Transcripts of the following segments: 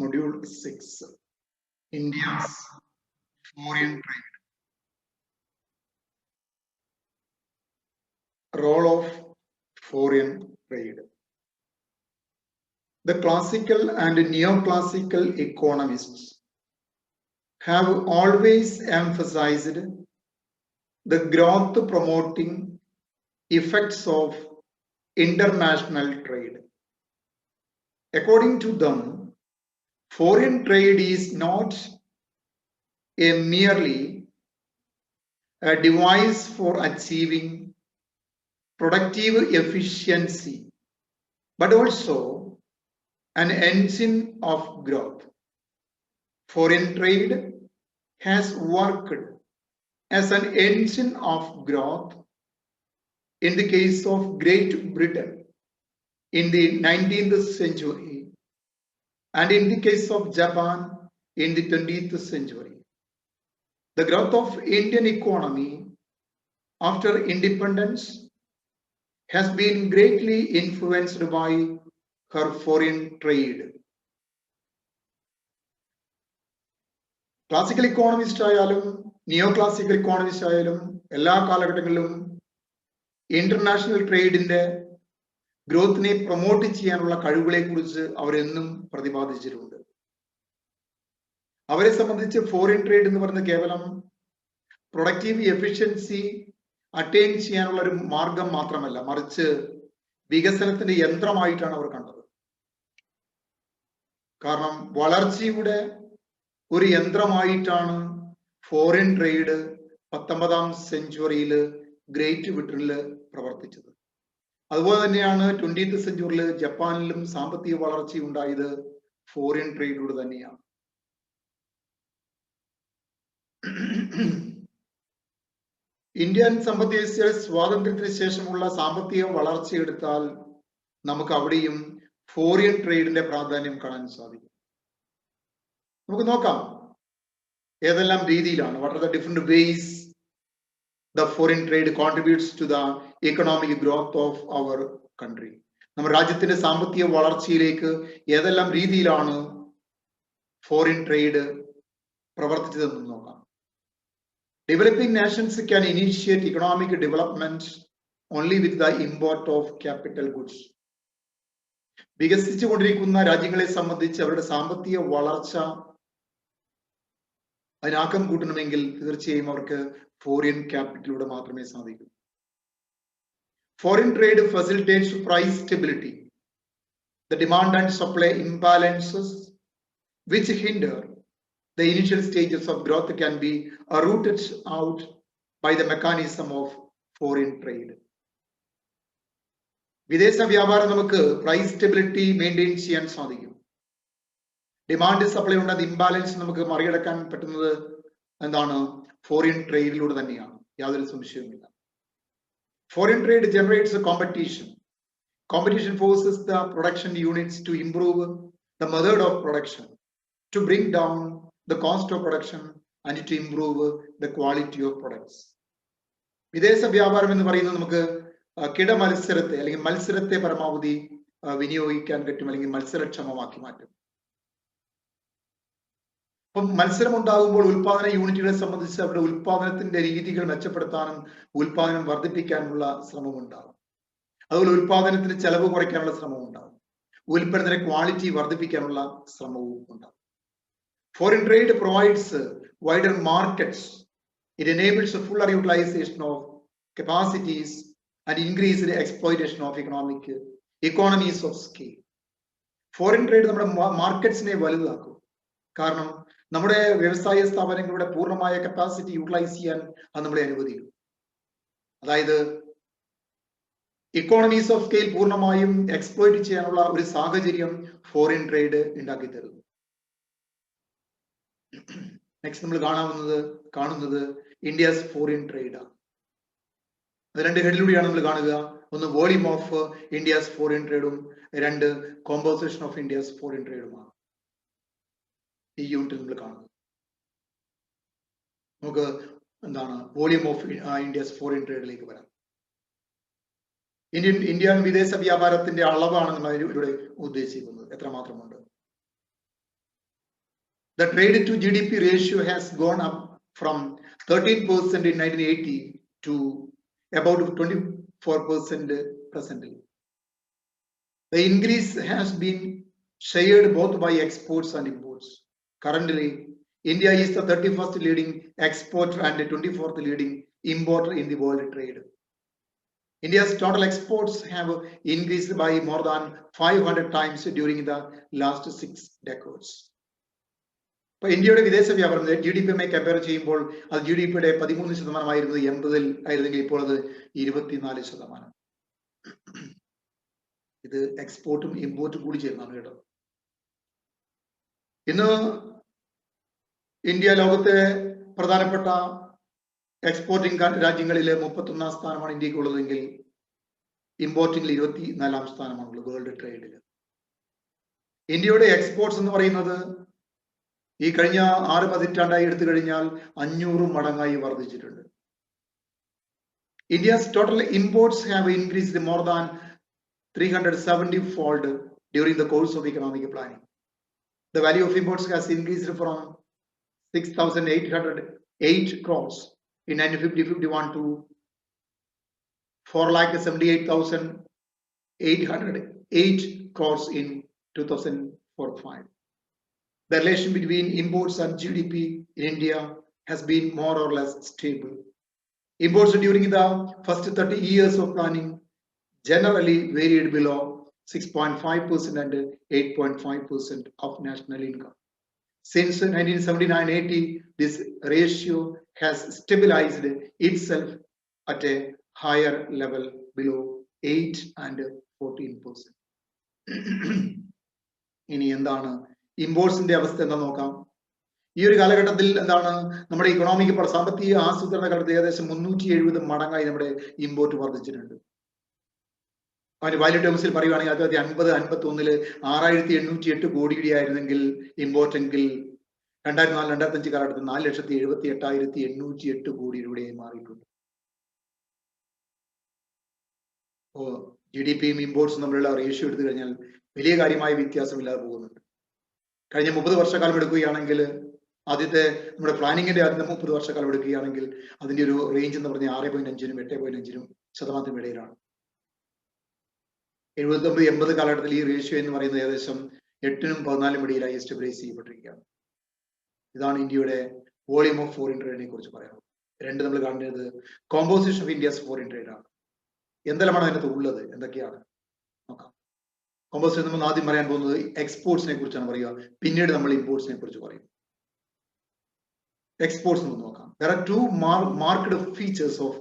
Module 6, India's foreign trade. Role of foreign trade. The classical and neoclassical economists have always emphasized the growth promoting effects of international trade. According to them, foreign trade is not merely a device for achieving productive efficiency, but also an engine of growth. Foreign trade has worked as an engine of growth in the case of Great Britain in the 19th century and in the case of Japan in the 20th century. The growth of Indian economy after independence has been greatly influenced by her foreign trade. Classical economist ആയാലും neoclassical economist ആയാലും എല്ലാ കാലഘട്ടങ്ങളിലും international ട്രേഡിന്റെ ഗ്രോത്തിനെ promote ചെയ്യാനുള്ള കഴിവുകളെ കുറിച്ച് അവരെന്നും പ്രതിപാദിച്ചിട്ടുണ്ട്. അവരെ സംബന്ധിച്ച് foreign trade എന്ന് പറയുന്നത് കേവലം പ്രൊഡക്റ്റീവ് എഫിഷ്യൻസി അറ്റൈൻ ചെയ്യാനുള്ള ഒരു മാർഗം മാത്രമല്ല, മറിച്ച് വികസനത്തിന്റെ യന്ത്രമായിട്ടാണ് അവർ കണ്ടത്. കാരണം വളർച്ചയുടെ ഒരു യന്ത്രമായിട്ടാണ് ഫോറിൻ ട്രേഡ് 19ാം സെഞ്ചുറിയിൽ ഗ്രേറ്റ് ബ്രിട്ടനിൽ പ്രവർത്തിച്ചത്. അതുപോലെ തന്നെയാണ് 20th സെഞ്ചുറിയിൽ ജപ്പാനിലും സാമ്പത്തിക വളർച്ച ഉണ്ടായത് ഫോറിൻ ട്രേഡിലൂടെ തന്നെയാണ്. ഇന്ത്യൻ സമ്പദ് വ്യവസ്ഥയുടെ സ്വാതന്ത്ര്യത്തിന് ശേഷമുള്ള സാമ്പത്തിക വളർച്ച എടുത്താൽ നമുക്ക് അവിടെയും ഫോറിൻ ട്രേഡിന്റെ പ്രാധാന്യം കാണാൻ സാധിക്കും. നമുക്ക് നോക്കാം ഏതെല്ലാം രീതിയിലാണ്, what are the different ways the foreign trade contributes to the economic growth of our country. നമ്മുടെ രാജ്യത്തിന്റെ സാമ്പത്തിക വളർച്ചയിലേക്ക് ഏതെല്ലാം രീതിയിലാണ് ഫോറിൻ ട്രേഡ് പ്രവർത്തിച്ചതെന്ന് നോക്കാം. Developing nations can initiate economic development only with the import of capital goods. വികസിച്ചുകൊണ്ടിരിക്കുന്ന രാജ്യങ്ങളെ സംബന്ധിച്ച് അവരുടെ സാമ്പത്തിക വളർച്ച അതിനാക്കം കൂട്ടണമെങ്കിൽ തീർച്ചയായും അവർക്ക് ഫോറിൻ ക്യാപിറ്റലിലൂടെ മാത്രമേ സാധിക്കൂ. Foreign trade facilitates price stability. The demand and supply imbalances which hinder the initial stages of growth can be rooted out by the mechanism of foreign trade. വിദേശ വ്യാപാരം നമുക്ക് പ്രൈസ് സ്റ്റെബിലിറ്റി മെയിൻറ്റെയിൻ ചെയ്യാൻ സാധിക്കും. Demand supply ഉണ്ടാകുന്ന imbalance നമുക്ക് മറികടക്കാൻ പറ്റുന്നത് എന്താണ്? ഫോറിൻ ട്രേഡിലൂടെ തന്നെയാണ്, യാതൊരു സംശയവുമില്ല. Foreign trade generates a competition. Competition forces the production units to improve the method of production, to bring down the cost of production and to improve the quality of products. വിദേശ വ്യാപാരം എന്ന് പറയുന്നത് നമുക്ക് കിട മത്സരത്തെ അല്ലെങ്കിൽ മത്സരത്തെ പരമാവധി വിനിയോഗിക്കാൻ പറ്റും, അല്ലെങ്കിൽ മത്സരക്ഷമമാക്കി മാറ്റും. അപ്പം മത്സരം ഉണ്ടാകുമ്പോൾ ഉൽപാദന യൂണിറ്റുകളെ സംബന്ധിച്ച് അവരുടെ ഉൽപാദനത്തിന്റെ രീതികൾ മെച്ചപ്പെടുത്താനും ഉൽപാദനം വർദ്ധിപ്പിക്കാനുള്ള ശ്രമം ഉണ്ടാകും. അതുപോലെ ഉൽപാദനത്തിന് ചെലവ് കുറയ്ക്കാനുള്ള ശ്രമവും ഉണ്ടാകും. ഉൽപ്പന്നത്തിന്റെ ക്വാളിറ്റി വർദ്ധിപ്പിക്കാനുള്ള ശ്രമവും ഉണ്ടാകും. Foreign trade provides wider markets. It enables a fuller utilization of capacities and increased exploitation of economies of scale. Foreign trade നമ്മുടെ മാർക്കറ്റ്സിനെ വലുതാക്കും. കാരണം നമ്മുടെ വ്യവസായ സ്ഥാപനങ്ങളുടെ പൂർണ്ണമായ കപ്പാസിറ്റി യൂട്ടിലൈസ് ചെയ്യാൻ അത് നമ്മളെ അനുവദിക്കും. അതായത് ഇക്കോണമീസ് ഓഫ് സ്കെയിൽ പൂർണ്ണമായും എക്സ്പ്ലോയിറ്റ് ചെയ്യാനുള്ള ഒരു സാഹചര്യം ഫോറിൻ ട്രേഡ് ഉണ്ടാക്കി തരുന്നു. നെക്സ്റ്റ് നമ്മൾ കാണുന്നത് ഇന്ത്യസ് ഫോറിൻ ട്രേഡ് ആണ്. അത് രണ്ട് ഹെഡിലൂടെയാണ് നമ്മൾ കാണുക. ഒന്ന് വോളിയം ഓഫ് ഇന്ത്യസ് ഫോറിൻ ട്രേഡും, രണ്ട് കോമ്പോസിഷൻ ഓഫ് ഇന്ത്യസ് ഫോറിൻ ട്രേഡുമാണ് ഈ യൂണിറ്റിൽ നമ്മൾ കാണുന്നത്. നമുക്ക് എന്താണ് വോളിയം ഓഫ് ഇന്ത്യസ് ഫോറിൻ ട്രേഡിലേക്ക് വരാം. ഇന്ത്യൻ വിദേശ വ്യാപാരത്തിന്റെ അളവാണ് നമ്മൾ ഇതിലൂടെ ഉദ്ദേശിക്കുന്നത്. എത്രമാത്രമുണ്ട്? The trade to GDP ratio has gone up from 13% in 1980 to about 24% presently. The increase has been shared both by exports and imports. Currently, India is the 31st leading exporter and 24th leading importer in the world trade. India's total exports have increased by more than 500 times during the last 6 decades. ഇപ്പോൾ ഇന്ത്യയുടെ വിദേശ വ്യാപാരം GDP യുമായി compare ചെയ്യുമ്പോൾ അത് GDP-യുടെ 13% 80-ൽ ആയിരുന്നെങ്കിൽ ഇപ്പോൾ അത് 24%. ഇത് എക്സ്പോർട്ടും ഇമ്പോർട്ടും കൂടി ചേർന്നാണ് കേട്ടോ. ഇന്ന് ഇന്ത്യ ലോകത്തെ പ്രധാനപ്പെട്ട എക്സ്പോർട്ടിംഗ് രാജ്യങ്ങളിൽ 31ാം സ്ഥാനമാണ് ഇന്ത്യക്കുള്ളതെങ്കിൽ ഇമ്പോർട്ടിംഗിൽ 24ാം സ്ഥാനമാണുള്ളത് വേൾഡ് ട്രേഡിൽ. ഇന്ത്യയുടെ എക്സ്പോർട്സ് എന്ന് പറയുന്നത് ഈ കഴിഞ്ഞ 6 പതിറ്റാണ്ടായി എടുത്തു കഴിഞ്ഞാൽ 500 മടങ്ങായി വർദ്ധിച്ചിട്ടുണ്ട്. India's total imports have increased more than 370-fold during the course of economic planning. The value of imports has increased from 6,808 crores in 1950-51 to 4,78,808 crores in 2004-5. The relation between imports and GDP in India has been more or less stable. Imports during the first 30 years of planning generally varied below 6.5% and 8.5% of national income. Since 1979-80, this ratio has stabilized itself at a higher level below 8 and 14%. ഇനി എന്താണ് ഇമ്പോർട്സിന്റെ അവസ്ഥ എന്താ നോക്കാം. ഈ ഒരു കാലഘട്ടത്തിൽ എന്താണ് നമ്മുടെ ഇക്കണോമിക് സാമ്പത്തിക ആസൂത്രണ കാലത്ത് ഏകദേശം 370 മടങ്ങായി നമ്മുടെ ഇമ്പോർട്ട് വർദ്ധിച്ചിട്ടുണ്ട്. അതിന് വാല്യൂ ടേംസിൽ പറയുവാണെങ്കിൽ 1950-51 6,808 കോടി രൂപയായിരുന്നെങ്കിൽ ഇമ്പോർട്ടെങ്കിൽ 2004-2005 കാലഘട്ടത്തിൽ 4,78,808 കോടി രൂപയായി മാറിയിട്ടുണ്ട്. അപ്പോൾ GDP-യും ഇമ്പോർട്സും തമ്മിലുള്ള റേഷ്യോ എടുത്തു കഴിഞ്ഞാൽ വലിയ കാര്യമായ വ്യത്യാസമില്ലാതെ പോകുന്നുണ്ട്. കഴിഞ്ഞ 30 വർഷക്കാലം എടുക്കുകയാണെങ്കിൽ ആദ്യത്തെ നമ്മുടെ പ്ലാനിങ്ങിന്റെ ആദ്യത്തെ 30 വർഷക്കാലം എടുക്കുകയാണെങ്കിൽ അതിന്റെ ഒരു റേഞ്ച് എന്ന് പറഞ്ഞാൽ 6.5-നും 8.5% ഇടയിലാണ്. 79-80 കാലഘട്ടത്തിൽ ഈ റേഷ്യോ എന്ന് പറയുന്നത് ഏകദേശം 8-നും 14-നും ഇടയിലായി സ്റ്റെബിലൈസ് ചെയ്യപ്പെട്ടിരിക്കുകയാണ്. ഇതാണ് ഇന്ത്യയുടെ വോളിയം ഓഫ് ഫോറിൻ ട്രേഡിനെ കുറിച്ച് പറയുന്നത്. രണ്ട് നമ്മൾ കാണുന്നത് composition of India's foreign trade ആണ്. എന്തെല്ലാമാണ് അതിനകത്ത് ഉള്ളത്, എന്തൊക്കെയാണ് നോക്കാം. കോമ്പോസിഷൻ നമ്മൾ ആദ്യം പറയാൻ പോകുന്നത് എക്സ്പോർട്സിനെ കുറിച്ചാണ് പറയുക, പിന്നീട് നമ്മൾ ഇമ്പോർട്സിനെ കുറിച്ച് പറയും. എക്സ്പോർട്സ് നമുക്ക് നോക്കാം. There are two marked features of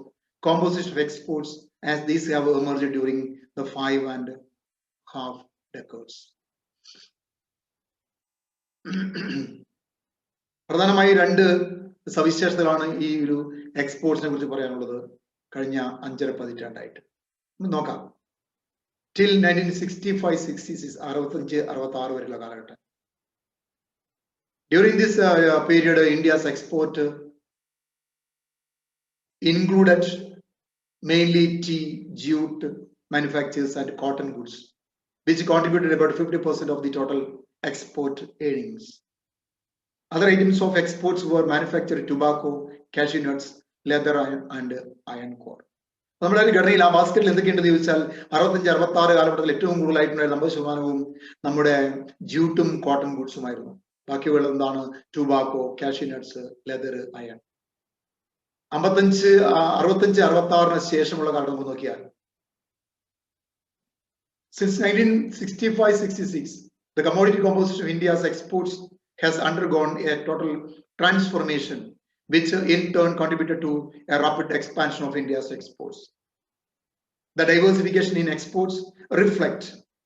composition of exports as these have emerged during the 5.5 decades. പ്രധാനമായി 2 സവിശേഷതകളാണ് ഈ ഒരു എക്സ്പോർട്സിനെ കുറിച്ച് പറയാനുള്ളത് കഴിഞ്ഞ 5.5 പതിറ്റാണ്ടായിട്ട്. നോക്കാം. Till 1965-66 65-66 വരെയുള്ള കാലഘട്ടം. During this period, India's export included mainly tea, jute manufacturers and cotton goods, which contributed about 50% of the total export earnings. Other items of exports were manufactured tobacco, cashew nuts, leather and iron ore. നമ്മുടെ ഘടനയിൽ ആ ബാസ്കറ്റിൽ എന്തൊക്കെയുണ്ടെന്ന് ചോദിച്ചാൽ 65-66 കാലഘട്ടത്തിൽ ഏറ്റവും കൂടുതലായിട്ടുണ്ടായിരുന്ന 50% നമ്മുടെ ജ്യൂട്ടും cotton ഗുഡ്സുമായിരുന്നു. ബാക്കിയുള്ളത് എന്താണ്? Tobacco, cashew nuts, leather, iron. 65-66 ശേഷമുള്ള കാലം നമുക്ക് നോക്കിയാൽ since 1965-66 the commodity composition of India's exports has undergone a total transformation, which in turn contributed to a rapid expansion of India's exports. The diversification in exports reflect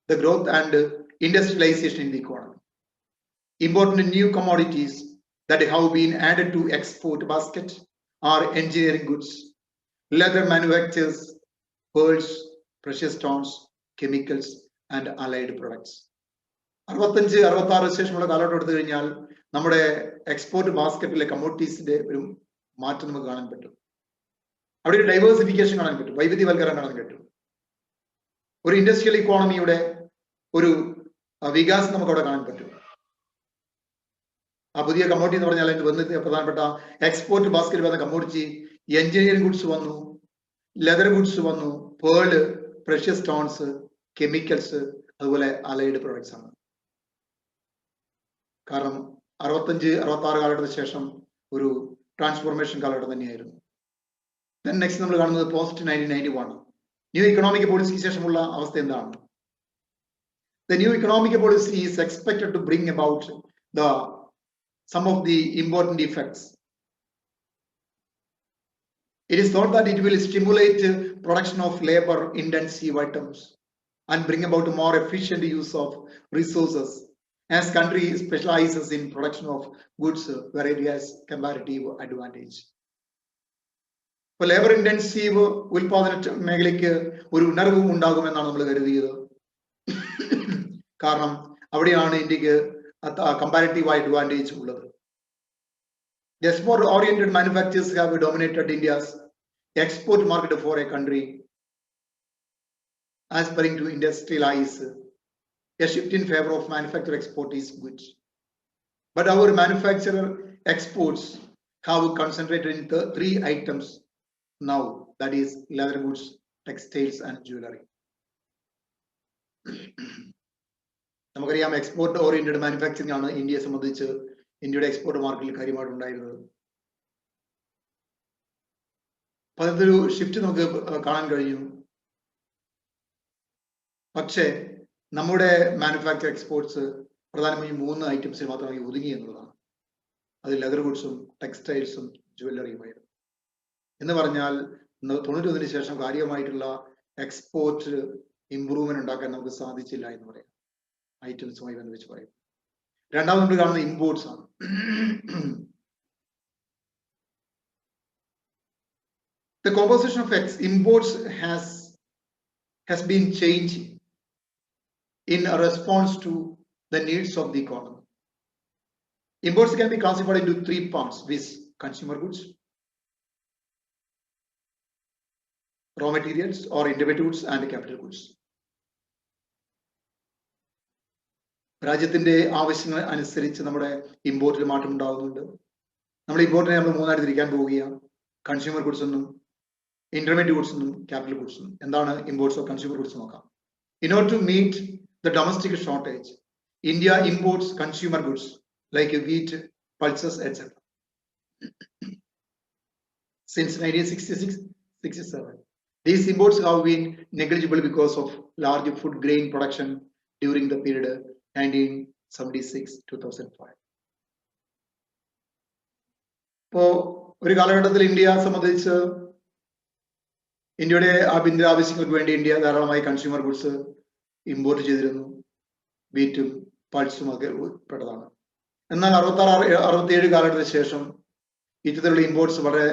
the growth and industrialization in the economy. Important new commodities that have been added to export basket are engineering goods, leather manufactures, pearls, precious stones, chemicals and allied products. 65-66 ശേഷമുള്ള കാലഘട്ടം എടുത്തു കഴിഞ്ഞാൽ നമ്മുടെ export ബാസ്ക്കറ്റിലെ കമ്മോഡിറ്റീസിന്റെ ഒരു മാറ്റം നമുക്ക് കാണാൻ പറ്റും. അവിടെ ഒരു ഡൈവേഴ്സിഫിക്കേഷൻ കാണാൻ പറ്റും, വൈവിധ്യവൽക്കരണം കാണാൻ പറ്റും. ഒരു ഇൻഡസ്ട്രിയൽ ഇക്കോണമിയുടെ ഒരു വികാസം നമുക്ക് അവിടെ കാണാൻ പറ്റും. ആ പുതിയ കമ്മോഡിറ്റി എന്ന് പറഞ്ഞാൽ അതിന് വന്ന് പ്രധാനപ്പെട്ട എക്സ്പോർട്ട് ബാസ്ക്കറ്റ് വന്ന കമ്മോഡിറ്റി എഞ്ചിനീയറിംഗ് ഗുഡ്സ് വന്നു, ലെതർ ഗുഡ്സ് വന്നു, പേള്, പ്രഷ്യസ് സ്റ്റോൺസ്, കെമിക്കൽസ്, അതുപോലെ അലൈഡ് പ്രൊഡക്ട്സ് ആണ്. കാരണം 65-66 കാലഘട്ടത്തിന് ശേഷം ഒരു ട്രാൻസ്ഫോർമേഷൻ കാലഘട്ടം തന്നെയായിരുന്നു. നെക്സ്റ്റ് നമ്മൾ കാണുന്നത് പോസ്റ്റ് 1991 ന്യൂ ഇക്കണോമിക് പോളിസിക്ക് ശേഷമുള്ള അവസ്ഥ എന്താണ്? The new economic policy is expected to bring about some of the important effects. It is thought that it will stimulate production of labor-intensive items and bring about a more efficient use of resources as country specializes in production of goods where it has comparative advantage. For labor-intensive ഉൽപാദന മേഖലയ്ക്ക് ഒരു ഉണർവും ഉണ്ടാകുമെന്നാണ് നമ്മൾ കരുതിയത്. കാരണം അവിടെയാണ് ഇന്ത്യക്ക് comparative advantage ഉള്ളത്. Export-oriented manufacturers have dominated India's export market for a country aspiring to industrialize. A shift in favor of manufacturer export is good. But our manufacturer exports have concentrated in the 3 items now, that is leather goods, textiles and jewelry. നമുക്കറിയാം export oriented manufacturing ആണ് ഇന്ത്യയെ സംബന്ധിച്ച് ഇന്ത്യയുടെ export മാർക്കറ്റിൽ കാര്യമായിട്ടുണ്ടായിരുന്നത്. അപ്പൊ അതൊരു shift നമുക്ക് കാണാൻ കഴിഞ്ഞു. പക്ഷേ നമ്മുടെ മാനുഫാക്ചർ എക്സ്പോർട്സ് പ്രധാനമായും 3 ഐറ്റംസിൽ മാത്രമായി ഒതുങ്ങി എന്നുള്ളതാണ്. അത് ലെതർ ഗുഡ്സും ടെക്സ്റ്റൈൽസും ജുവല്ലറിയുമായിരുന്നു. എന്ന് പറഞ്ഞാൽ 91 ശേഷം കാര്യമായിട്ടുള്ള എക്സ്പോർട്ട് ഇംപ്രൂവ്മെന്റ് ഉണ്ടാക്കാൻ നമുക്ക് സാധിച്ചില്ല എന്ന് പറയാം. ഐറ്റംസുമായി ബന്ധിച്ച് പറയും. രണ്ടാമത് നമ്മൾ കാണുന്ന ഇമ്പോർട്ട്സ് ആണ്. The composition of imports has been changing in a response to the needs of the economy. Imports can be classified into 3 parts, with consumer goods, raw materials or intermediate goods and capital goods. രാജ്യത്തിന്റെ ആവശ്യങ്ങൾ അനുസരിച്ച് നമ്മുടെ ഇമ്പോർട്ടിൽ മാറ്റം ഉണ്ടാകുന്നുണ്ട്. നമ്മൾ ഇമ്പോർട്ടിനെ നമ്മൾ 3 ആയിട്ട് തിരിക്കാൻ പോവുകയാണ്. കൺസ്യൂമർ ഗുഡ്സ് എന്നും ഇന്റർമീഡിയറ്റ് ഗുഡ്സ് എന്നും ക്യാപിറ്റൽ ഗുഡ്സ് എന്നും. എന്താണ് ഇമ്പോർട്ട്സ് ഓഫ് കൺസ്യൂമർ ഗുഡ്സ് നോക്കാം. In order to meet the domestic shortage, India imports consumer goods like wheat, pulses, etc. Since 1966-67, these imports have been negligible because of large food grain production during the period 1976-2005. ഇപ്പോ ഒരു കാലഘട്ടത്തിൽ ഇന്ത്യയെ സംബന്ധിച്ച് ഇന്ത്യയുടെ ആഭ്യന്തര ആവശ്യങ്ങൾക്ക് വേണ്ടി ഇന്ത്യ ധാരാളമായി കൺസ്യൂമർ ഗുഡ്സ് ഇമ്പോർട്ട് ചെയ്തിരുന്നു. വീറ്റും പൾസും ഒക്കെ ഉൾപ്പെട്ടതാണ്. എന്നാൽ 66-67 കാലഘട്ടത്തിന് ശേഷം ഇത്തരത്തിലുള്ള ഇമ്പോർട്ട്സ് വളരെ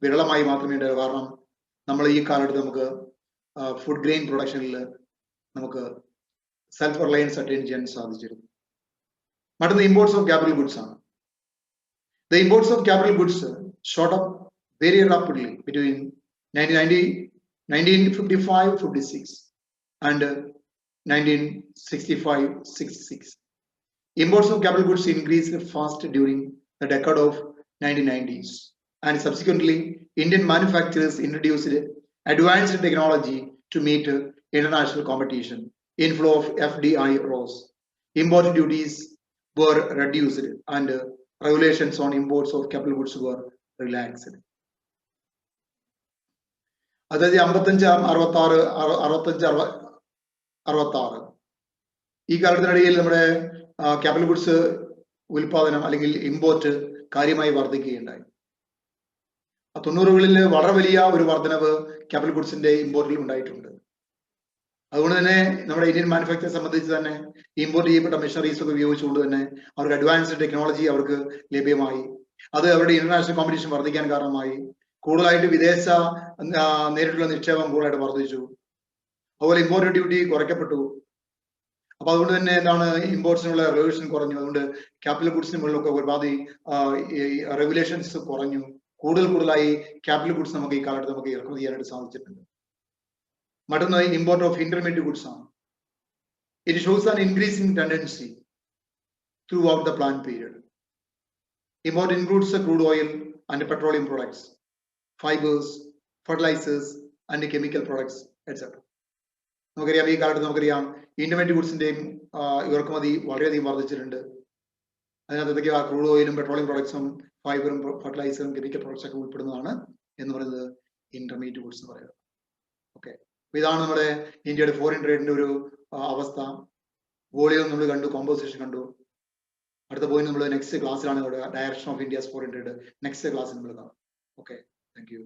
വിരളമായി മാത്രമേ ഉണ്ടാകൂ. കാരണം നമ്മൾ ഈ കാലഘട്ടത്തിൽ നമുക്ക് ഫുഡ് ഗ്രെയിൻ പ്രൊഡക്ഷനിൽ നമുക്ക് സെൽഫ് റിലയൻസ് അറ്റൈൻ ചെയ്യാൻ സാധിച്ചിരുന്നു. മറ്റൊന്ന് ഇമ്പോർട്ട്സ് ഓഫ് ക്യാപിറ്റൽ ഗുഡ്സ് ആണ്. The imports of capital goods shot up very rapidly between 1955-56 and 1965-66. Imports of capital goods increased fast during the decade of 1990s, and subsequently Indian manufacturers introduced advanced technology to meet international competition. Inflow of FDI rose, import duties were reduced, and regulations on imports of capital goods were relaxed. അതായത് 55-66 ഈ കാലത്തിനിടയിൽ നമ്മുടെ capital goods ഉൽപാദനം അല്ലെങ്കിൽ import കാര്യമായി വർദ്ധിക്കുകയുണ്ടായി. 90കളിൽ വളരെ വലിയ ഒരു വർധനവ് ക്യാപിറ്റൽ ഗുഡ്സിന്റെ ഇമ്പോർട്ടിൽ ഉണ്ടായിട്ടുണ്ട്. അതുകൊണ്ട് തന്നെ നമ്മുടെ ഇന്ത്യൻ മാനുഫാക്ചറെ സംബന്ധിച്ച് തന്നെ ഇമ്പോർട്ട് ചെയ്യപ്പെട്ട മെഷീനറീസ് ഒക്കെ ഉപയോഗിച്ചുകൊണ്ട് തന്നെ അവർക്ക് അഡ്വാൻസ്ഡ് ടെക്നോളജി അവർക്ക് ലഭ്യമായി. അത് അവരുടെ ഇന്റർനാഷണൽ കോമ്പറ്റീഷൻ വർദ്ധിക്കാൻ കാരണമായി. കൂടുതലായിട്ട് വിദേശ നേരിട്ടുള്ള നിക്ഷേപം കൂടുതലായിട്ട് വർദ്ധിച്ചു. അതുപോലെ ഇമ്പോർട്ട് ഡ്യൂട്ടി കുറയ്ക്കപ്പെട്ടു. അപ്പൊ അതുകൊണ്ട് തന്നെ എന്താണ് ഇമ്പോർട്ട്സിനുള്ള റെഗുലേഷൻ കുറഞ്ഞു. അതുകൊണ്ട് ക്യാപിറ്റൽ ഗുഡ്സിന് മുകളിലൊക്കെ ഒരുപാട് റെഗുലേഷൻസ് കുറഞ്ഞു. കൂടുതലായി ക്യാപിറ്റൽ ഗുഡ്സ് നമുക്ക് ഈ കാലഘട്ടത്തിൽ നമുക്ക് ഇറക്കുമതി ചെയ്യാനായിട്ട് സാധിച്ചിട്ടുണ്ട്. മറ്റൊന്ന് ഇമ്പോർട്ട് ഓഫ് ഇന്റർമീഡിയറ്റ് ഗുഡ്സ് ആണ്. It shows an increasing tendency through out the plan period. Import includes crude oil and petroleum products, fibers, fertilizers, and chemical products, etc. നമുക്കറിയാം ഈ കാലത്ത് നമുക്കറിയാം ഇന്റർമീഡിയറ്റ് ഗുഡ്സിന്റെയും ഇറക്കുമതി വളരെയധികം വർദ്ധിച്ചിട്ടുണ്ട്. അതിനകത്തേക്ക് ക്രൂഡ് ഓയിലും പെട്രോളിയം പ്രൊഡക്ട്സും ഫൈബറും ഫെർട്ടിലൈസറും കെമിക്കൽ പ്രൊഡക്ട്സ് ഒക്കെ ഉൾപ്പെടുന്നതാണ് എന്ന് പറയുന്നത് ഇന്റർമീഡിയറ്റ് ഗുഡ്സ് എന്ന് പറയുന്നത്. ഓക്കെ, ഇതാണ് നമ്മുടെ ഇന്ത്യയുടെ ഫോറിൻ ട്രേഡിന്റെ ഒരു അവസ്ഥ. വോളിയം നമ്മൾ കണ്ടു, കോമ്പോസിഷൻ കണ്ടു. അടുത്ത പോയിന്റ് നമ്മൾ നെക്സ്റ്റ് ക്ലാസ്സിലാണ് direction of India's foreign trade next ക്ലാസ്സിൽ നമ്മൾ കാണാം. Okay, thank you.